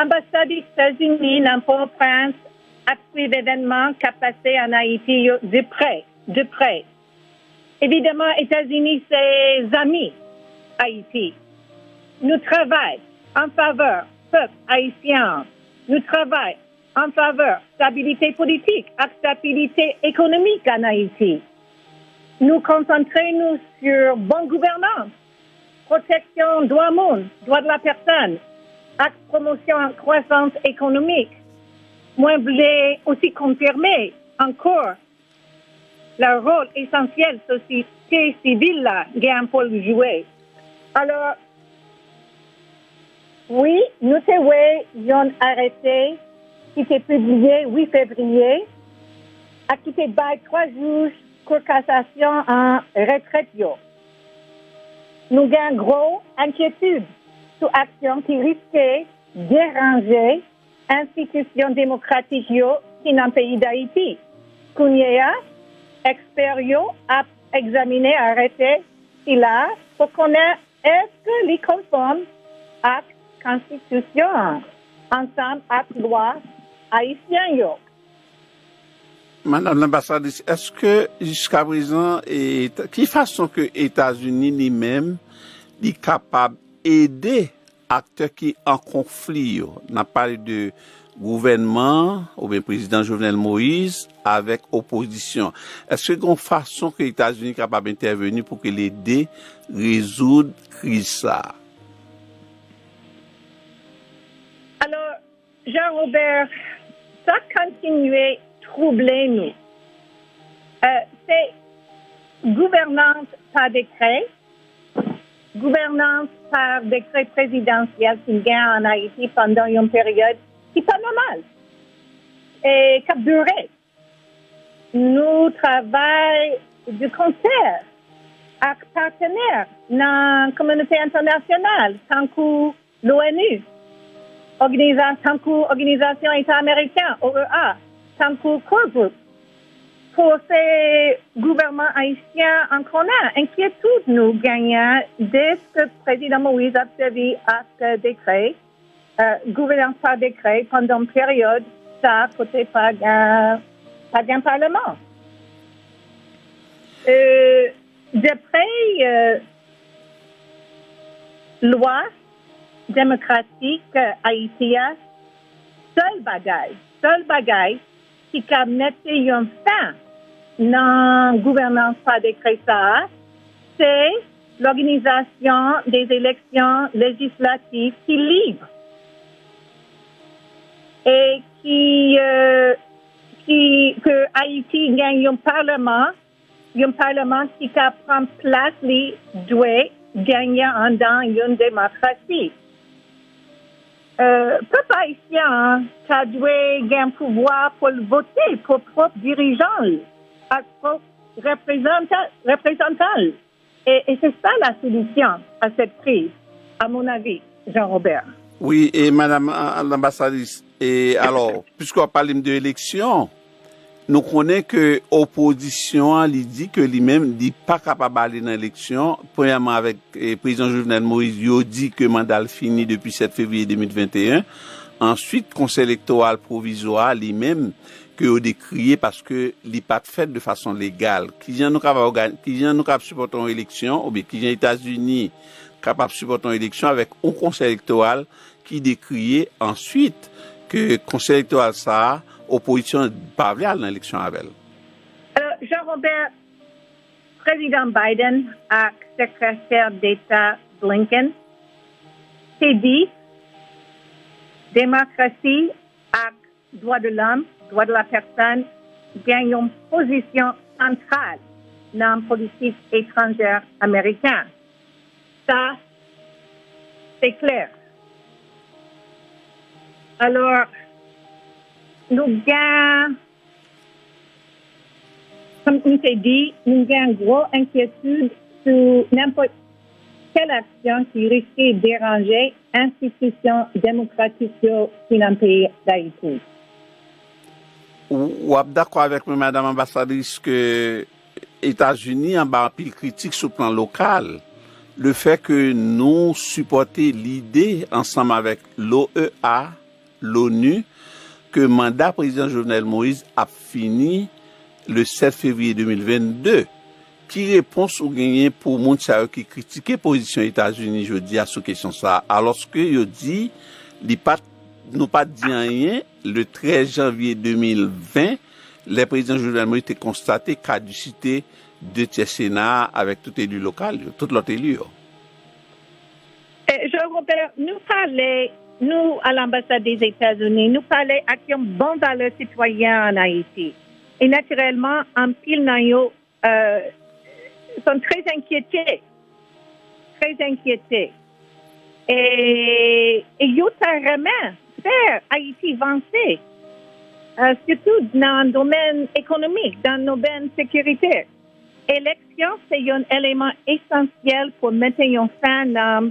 Ambassade des États-Unis dans Port-au-Prince a suivi l'événement qui a passé en Haïti de près. Évidemment, États-Unis, c'est amis Haïti. Nous travaillons en faveur du peuple haïtien. Nous travaillons en faveur de la stabilité politique et stabilité économique en Haïti. Nous concentrons sur bonne gouvernance, protection droits humains, droits de la personne, et promotion en croissance économique. Moi, je voulais aussi confirmer encore le rôle essentiel de la société civile là, pour le jouer. Alors, oui, nous avons arrêté qui était publié 8 février, à qui était bail 3 juges pour cassation en retraite. Nous avons une grosse inquiétude sur l'action qui risquait de déranger l'institution démocratique qui est dans le pays d'Haïti. Kounia, expert a examiné, arrêté, là, pour connaître est-ce que les conformes à la Constitution, ensemble avec la loi haïtienne. Madame l'ambassadrice, est-ce que jusqu'à présent, qui façon que les États-Unis lui-même sont capables d'aider acteurs qui sont en conflit? On a parlé de gouvernement, ou bien président Jovenel Moïse, avec opposition. Est-ce qu'il y a une façon que les États-Unis sont capables d'intervenir pour que l'aider résoudre la crise? Alors, Jean-Robert, ça continue à troubler nous. C'est gouvernance par décret, gouvernance par décret présidentiel qui gagne en Haïti pendant une période qui n'est pas normale et qui a duré. Nous travaillons de concert avec partenaires dans la communauté internationale, tant que l'ONU, tant que l'Organisation État américain, OEA, tant que Core Group, pour ces gouvernements haïtiens en connaît inquiétude nous gagnons dès que le président Moïse a servi à ce décret, gouvernance par décret pendant une période, ça côté pas un parlement. D'après loi démocratique haïtienne, seul bagage qui a mis une fin dans la gouvernance par décret ça, c'est l'organisation des élections législatives qui est libre et que Haïti gagne un parlement qui prend place les doit gagner dans une démocratie. Peuple haïtien a dû gagner un pouvoir pour voter pour propre dirigeant, propre représentant. Et c'est ça la solution à cette crise, à mon avis, Jean-Robert. Oui, et madame l'ambassadrice, et alors, puisqu'on parle de l'élection, nous connaissons que l'opposition dit que lui-même n'est pas capable d'aller dans l'élection. Premièrement, avec le président Jovenel Moïse, il dit que le mandat fini depuis 7 février 2021. Ensuite, le conseil électoral provisoire, lui-même, que il a décrié parce que il n'est pas fait de façon légale. Qui nous capable supporter une élection, ou bien qui les États-Unis capable de supporter une élection avec un conseil électoral qui décrié ensuite que le conseil électoral ça opposition pas dans l'élection avec. Jean-Robert, président Biden et secrétaire d'État Blinken s'est dit démocratie et droits de l'homme, droits de la personne gagnent une position centrale dans la politique étrangère américaine. Ça, c'est clair. Alors, nous gagnons, comme on s'est dit, nous gagnons une grosse inquiétude sur n'importe quelle action qui risque de déranger l'institution démocratique dans le pays d'Haïti. Ou êtes d'accord avec moi, madame l'ambassadrice, que les États-Unis ont un pile critique sur le plan local? Le fait que nous supportions l'idée ensemble avec l'OEA l'ONU que mandat président Jovenel Moïse a fini le 7 février 2022. Qui réponse ou gagné pour moun sa qui critiquait position États-Unis jeudi à cette question ça alors que yo dit nous pas dit rien le 13 janvier 2020 le président Jovenel Moïse a constaté caducité de Sénat avec tout élu local tout l'autre élu. Jean-Robert, nous à l'ambassade des États-Unis, nous parlons à qui ont bon valeur citoyen en Haïti. Et naturellement, en pile nayo sont très inquiétés. Et ils ont vraiment faire Haïti avancer, surtout dans le domaine économique, dans le domaine sécuritaire. L'élection, c'est un élément essentiel pour maintenir fin à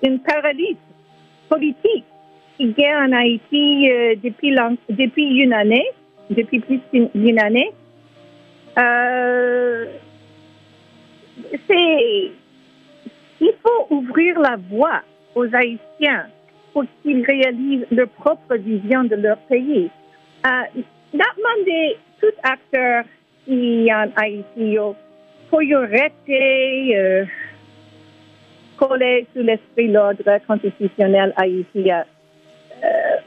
une paralysie politique qui est en Haïti depuis une année, depuis plus d'une année. Il faut ouvrir la voie aux Haïtiens pour qu'ils réalisent leur propre vision de leur pays. Demander tout acteur qui en Haïti pour y arrêter coller sous l'esprit l'ordre constitutionnel haïtien.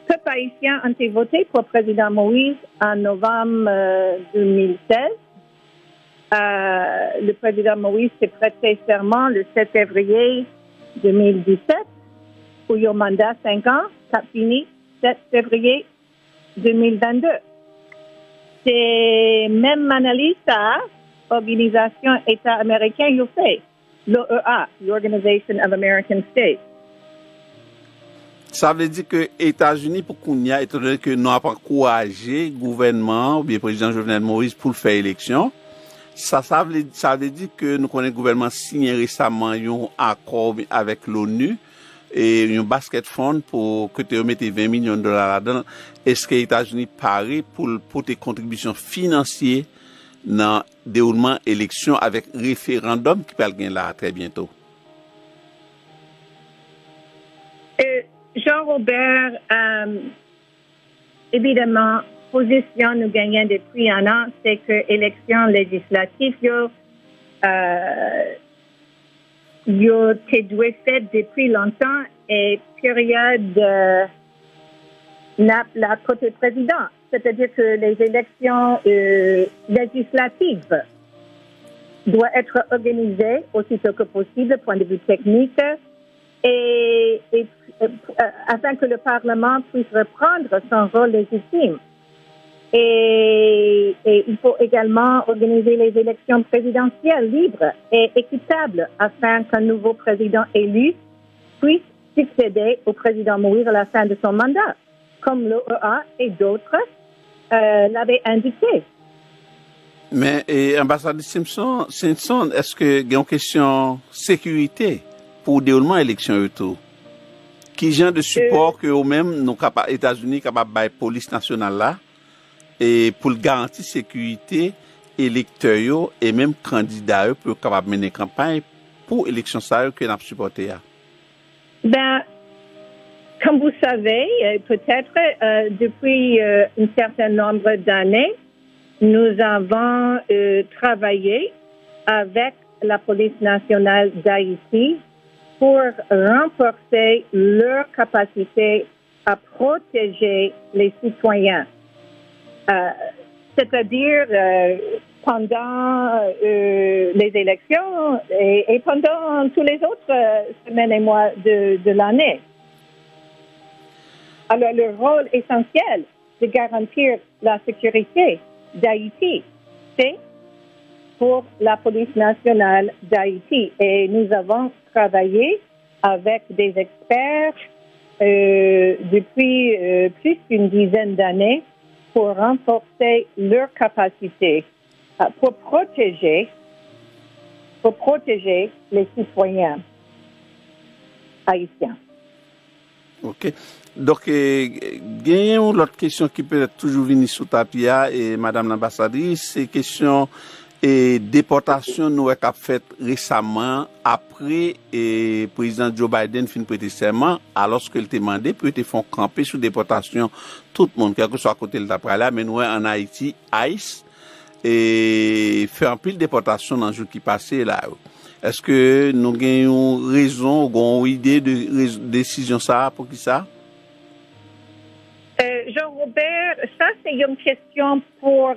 Peuple haïtien a été voté pour le président Moïse en novembre 2016. Le président Moïse s'est prêté serment le 7 février 2017 pour un mandat 5 ans, qui a fini 7 février 2022. C'est même analyse à l'organisation État américain qui fait, l'OEA, l'Organization of American States. Ça veut dire que les États-Unis, pour qu'on y a, étant donné que nous avons encouragé le gouvernement, ou bien le président Jovenel Moïse pour faire élection, ça veut dire que nous connaissons le gouvernement signé récemment un accord avec l'ONU et un basket fund pour que tu mettes 20 millions de dollars là-dedans. Est-ce que les États-Unis parient pour tes contributions financières dans le déroulement de l'élection avec référendum qui va gagner là très bientôt? Jean-Robert, évidemment, position nous gagnons depuis un an, c'est que l'élection législative, yo été doué fait depuis longtemps et période la côté président. C'est-à-dire que les élections législatives doivent être organisées aussitôt que possible, point de vue technique, et afin que le Parlement puisse reprendre son rôle légitime. Et il faut également organiser les élections présidentielles libres et équitables afin qu'un nouveau président élu puisse succéder au président Moïse à la fin de son mandat, comme l'OEA et d'autres l'avaient indiqué. Mais, ambassadeur Simpson, est-ce que il y a une question sécurité pour le déroulement de l'élection et tout? Qui genre de support que eux-mêmes, nos États-Unis, capables de la police nationale là, et pour garantir sécurité électeurs et même candidats pour capable mener campagne pour l'élection ça que n'a supporté. Ben, comme vous savez, peut-être depuis un certain nombre d'années, nous avons travaillé avec la police nationale d'Haïti pour renforcer leur capacité à protéger les citoyens. C'est-à-dire pendant les élections et pendant tous les autres semaines et mois de l'année. Alors, le rôle essentiel de garantir la sécurité d'Haïti, c'est pour la police nationale d'Haïti. Et nous avons travaillé avec des experts depuis plus d'une dizaine d'années pour renforcer leur capacité pour protéger les citoyens haïtiens. OK. Donc, il y a une autre question qui peut être toujours venue sous tapis, et Madame l'ambassadrice, c'est question et déportation nous a fait récemment après et président Joe Biden fin prêter serment alors qu'il était demandé pour te font camper sous déportation tout le monde quel que soit côté le d'après là mais nous en Haïti ICE et fait un pile déportation dans le jour qui passé là. Est-ce que nous avons raison ou une idée de décision ça pour qui ça? Jean-Robert, ça c'est une question pour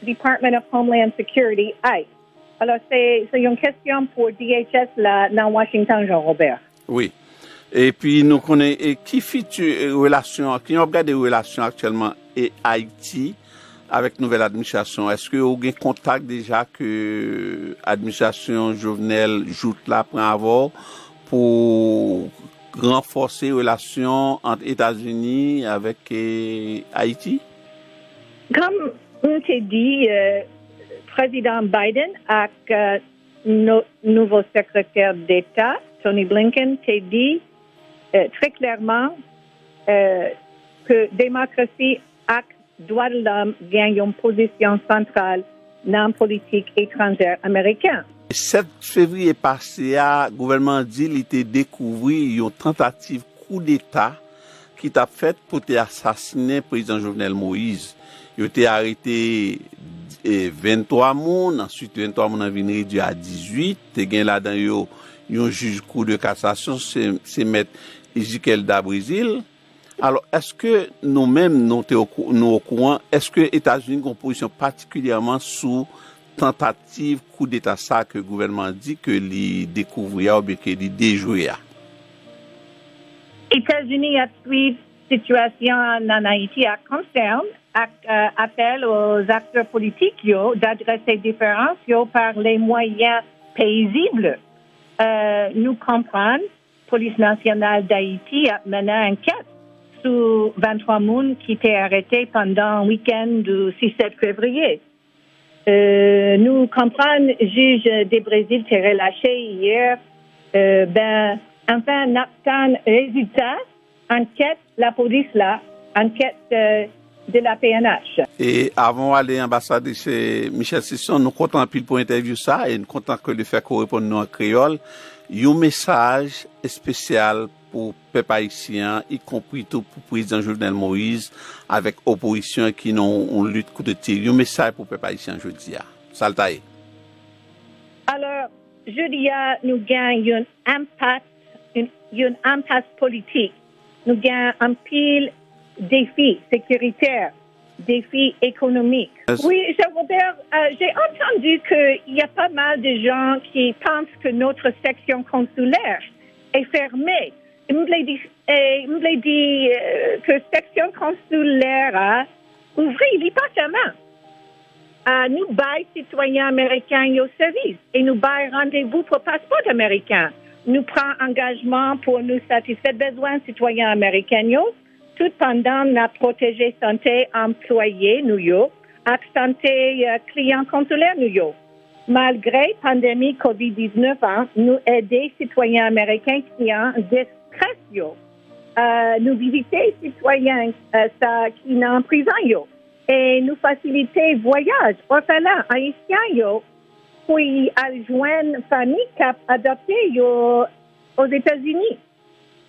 Department of Homeland Security, ICE. Alors c'est une question pour DHS là dans Washington, Jean-Robert. Oui. Et puis nous connaissons qui fait relation, qui regarde des relations actuellement et Haïti avec nouvelle administration. Est-ce que vous avez contact déjà que l'administration Jovenel Joute là prend avoir pour renforcer les relations entre États-Unis avec Haïti? Comme on t'a dit, président Biden avec notre nouveau secrétaire d'État, Tony Blinken, t'a dit très clairement que démocratie et droits de l'homme gagnent une position centrale dans la politique étrangère américaine. Le 7 février passé, le gouvernement dit qu'il était découvert une tentative coup d'État qui t'a fait pour assassiner le président Jovenel Moïse. Il a été arrêté 23 personnes, ensuite 23 personnes ont été réduits à 18. Il y a là-dedans un juge cour de cassation, c'est M. Ezequiel da Brésil. Alors, est-ce que nous-mêmes, nous au courant, est-ce que les États-Unis ont une position particulièrement sous tentative coup d'État ça que le gouvernement dit que les découvrir ou bien que les déjouer? Les États-Unis ont suivi la situation en Haïti à concerne, appel aux acteurs politiques d'adresser différences par les moyens paisibles. Nous comprenons, la police nationale d'Haïti a mené une enquête sur 23 personnes qui étaient arrêtés pendant le week-end du 6-7 février. Nous comprenons, le juge du Brésil s'est relâché hier. Enfin, n'obtient résultat, enquête, la police là, enquête de la PNH. Et avant d'aller à l'ambassade de chez Michel Sisson, nous comptons pile pour interview ça et nous comptons que le fait qu'on réponde nous en créole. Un message spécial pour les peuples haïtiens, y compris tout pour le président Jovenel Moïse, avec l'opposition qui n'ont lutte contre tir. Un message pour les peuples haïtiens, je dis. Saltaï. Alors, je dis, nous gagnons un impasse politique. Nous gagnons un pile défi sécuritaire, défi économique. Oui, Jean-Robert, j'ai entendu qu'il y a pas mal de gens qui pensent que notre section consulaire est fermée. Il me l'a dit que section consulaire ouvre, il n'est pas seulement. Nous baillons citoyens américains au service et nous baillons rendez-vous pour passeport américain. Nous prenons engagement pour nous satisfaire besoins citoyens américains tout pendant la protéger santé employés nous et santé clients consulaires nous. Malgré la pandémie COVID-19, nous aider citoyens américains qui ont des stress nous visiter citoyens qui sont en prison et nous faciliter voyage orphelins haïtiens pour y joindre famille qui a adopté aux États-Unis.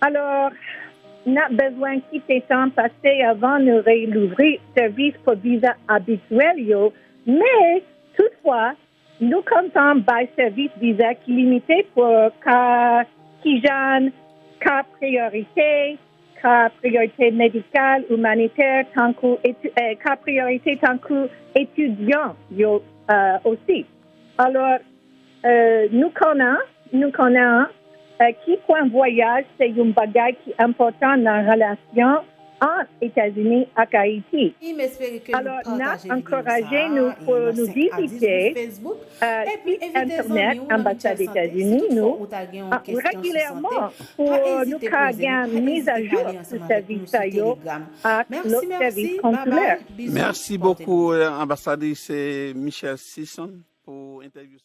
Alors, on a besoin de quitter temps passé avant de réouvrir service pour visa habituel, mais toutefois, nous comptons par service visa qui limité pour cas qui jeunes, cas priorité médicale, humanitaire, cas priorité tant qu'étudiants aussi. Alors, nous connaissons qui point voyage, c'est un bagage qui est important dans la relation entre États-Unis et Haïti. Alors, nous encourageons pour nous visiter site Internet, ambassade des États-Unis, nous, régulièrement pour nous gagner mise à jour ce service à notre service consulaire. Merci beaucoup, ambassadrice Michel Sisson, pour l'interview.